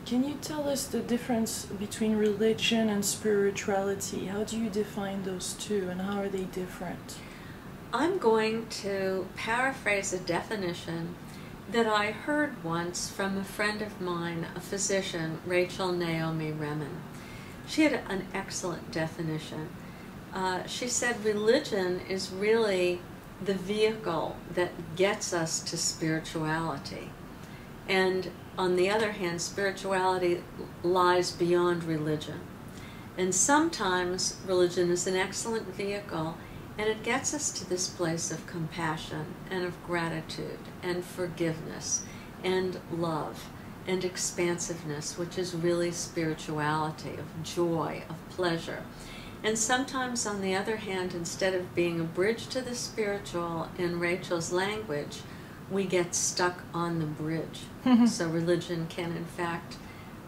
Can you tell us the difference between religion and spirituality? How do you define those two, and how are they different? I'm going to paraphrase a definition that I heard once from a friend of mine, a physician, Rachel Naomi Remen. She had an excellent definition. She said religion is really the vehicle that gets us to spirituality. And on the other hand, spirituality lies beyond religion. And sometimes religion is an excellent vehicle, and it gets us to this place of compassion and of gratitude and forgiveness and love and expansiveness, which is really spirituality, of joy, of pleasure. And sometimes, on the other hand, instead of being a bridge to the spiritual in Rachel's language, we get stuck on the bridge. So religion can, in fact,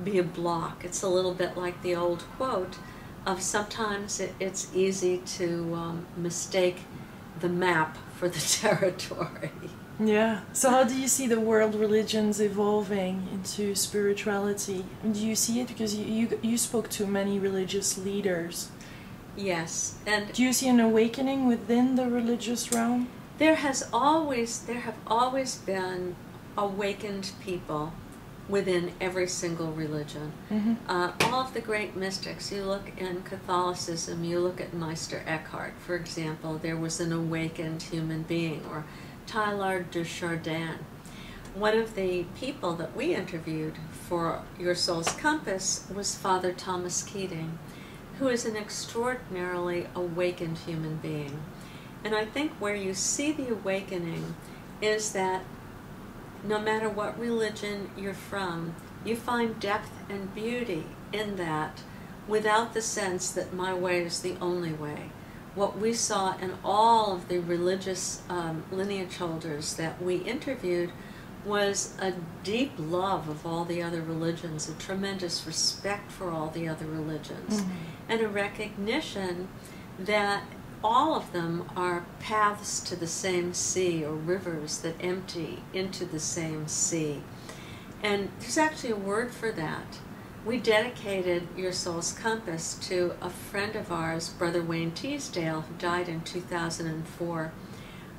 be a block. It's a little bit like the old quote of sometimes it's easy to mistake the map for the territory. Yeah. So how do you see the world religions evolving into spirituality? Do you see it? Because you spoke to many religious leaders. Yes. And do you see an awakening within the religious realm? There have always been awakened people within every single religion. All of the great mystics, you look in Catholicism, you look at Meister Eckhart, for example, there was an awakened human being, or Teilhard de Chardin. One of the people that we interviewed for Your Soul's Compass was Father Thomas Keating, who is an extraordinarily awakened human being. And I think where you see the awakening is that no matter what religion you're from, you find depth and beauty in that without the sense that my way is the only way. What we saw in all of the religious lineage holders that we interviewed was a deep love of all the other religions, a tremendous respect for all the other religions, and a recognition that all of them are paths to the same sea, or rivers that empty into the same sea. And there's actually a word for that. We dedicated Your Soul's Compass to a friend of ours, Brother Wayne Teasdale, who died in 2004.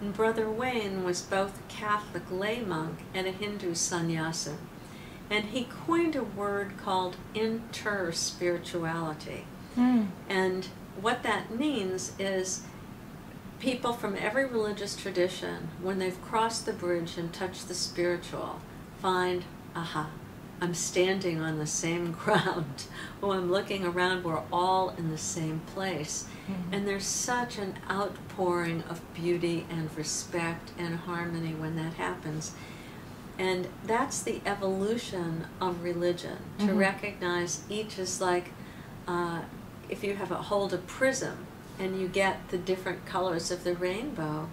And Brother Wayne was both a Catholic lay monk and a Hindu sannyasin. And he coined a word called inter-spirituality. And what that means is people from every religious tradition, when they've crossed the bridge and touched the spiritual, find, aha, I'm standing on the same ground. When I'm looking around, we're all in the same place. And there's such an outpouring of beauty and respect and harmony when that happens. And that's the evolution of religion, to recognize each is like, if you hold a prism and you get the different colors of the rainbow,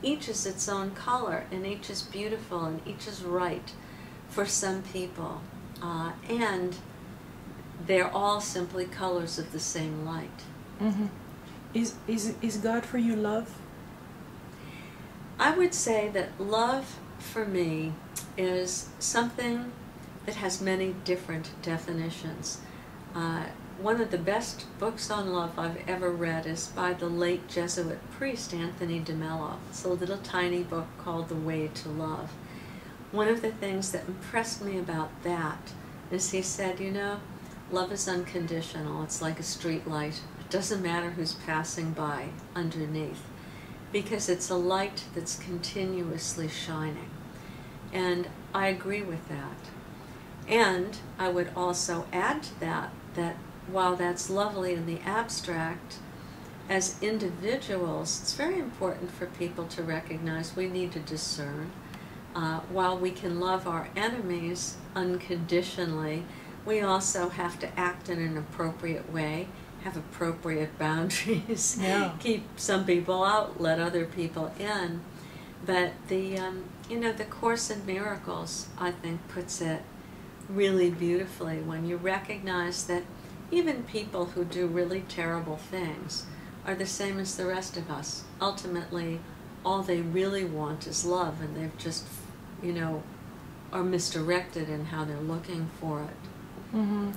each is its own color, and each is beautiful, and each is right for some people. And they're all simply colors of the same light. Is God for you love? I would say that love for me is something that has many different definitions. One of the best books on love I've ever read is by the late Jesuit priest Anthony de Mello. It's a little tiny book called The Way to Love. One of the things that impressed me about that is he said, you know, love is unconditional. It's like a street light. It doesn't matter who's passing by underneath, because it's a light that's continuously shining. And I agree with that. And I would also add to that, that while that's lovely in the abstract, as individuals, it's very important for people to recognize we need to discern. While we can love our enemies unconditionally, we also have to act in an appropriate way, have appropriate boundaries, keep some people out, let other people in. But the Course in Miracles, I think, puts it really beautifully when you recognize that even people who do really terrible things are the same as the rest of us. Ultimately, all they really want is love, and they've just, are misdirected in how they're looking for it.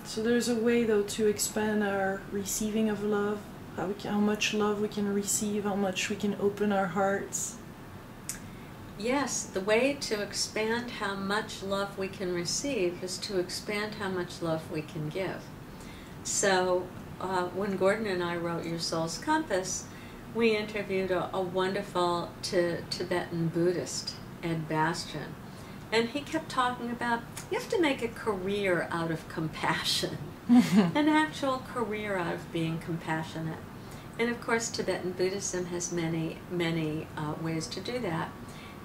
So there's a way, though, to expand our receiving of love, how much love we can receive, how much we can open our hearts. Yes, the way to expand how much love we can receive is to expand how much love we can give. So when Gordon and I wrote Your Soul's Compass, we interviewed a wonderful Tibetan Buddhist, Ed Bastian. And he kept talking about, you have to make a career out of compassion, an actual career out of being compassionate. And of course, Tibetan Buddhism has many, many ways to do that.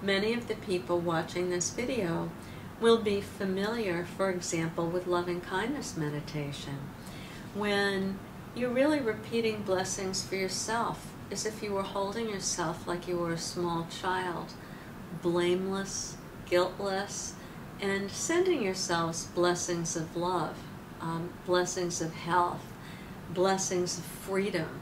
Many of the people watching this video will be familiar, for example, with loving-kindness meditation. When you're really repeating blessings for yourself, as if you were holding yourself like you were a small child, blameless, guiltless, and sending yourselves blessings of love, blessings of health, blessings of freedom,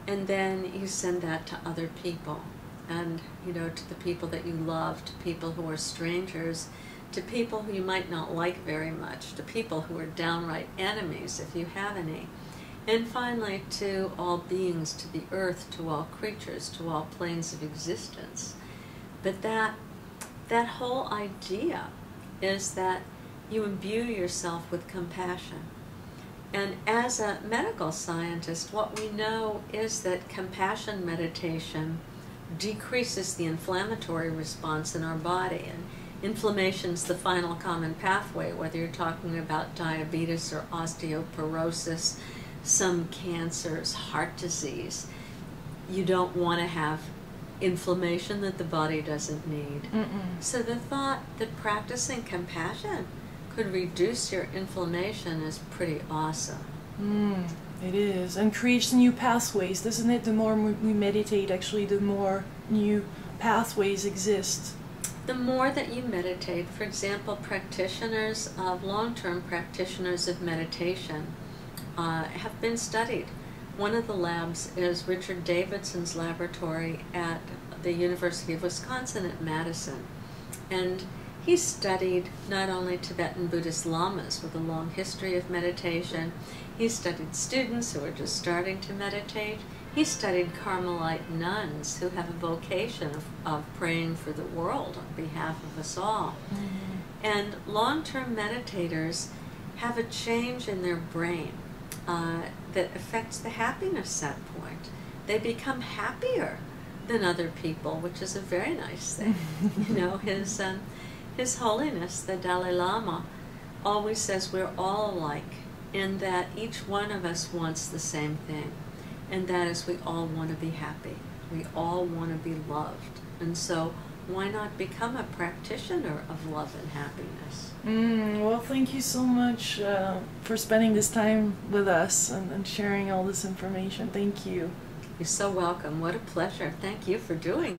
and then you send that to other people. And, you know, to the people that you love, to people who are strangers, to people who you might not like very much, to people who are downright enemies, if you have any. And finally, to all beings, to the earth, to all creatures, to all planes of existence. But that whole idea is that you imbue yourself with compassion. And as a medical scientist, what we know is that compassion meditation decreases the inflammatory response in our body. And inflammation's the final common pathway, whether you're talking about diabetes or osteoporosis, some cancers, heart disease. You don't want to have inflammation that the body doesn't need. So the thought that practicing compassion could reduce your inflammation is pretty awesome. It is, and creates new pathways, doesn't it? The more we meditate, actually, the more new pathways exist. The more that you meditate, for example, practitioners of long-term practitioners of meditation have been studied. One of the labs is Richard Davidson's laboratory at the University of Wisconsin at Madison. And he studied not only Tibetan Buddhist lamas with a long history of meditation, he studied students who are just starting to meditate. He studied Carmelite nuns who have a vocation of praying for the world on behalf of us all. And long-term meditators have a change in their brain that affects the happiness set point. They become happier than other people, which is a very nice thing. You know, His Holiness, the Dalai Lama, always says we're all alike, in that each one of us wants the same thing, and that is we all want to be happy. We all want to be loved. And so why not become a practitioner of love and happiness? Well, thank you so much for spending this time with us and sharing all this information. Thank you. You're so welcome. What a pleasure. Thank you for doing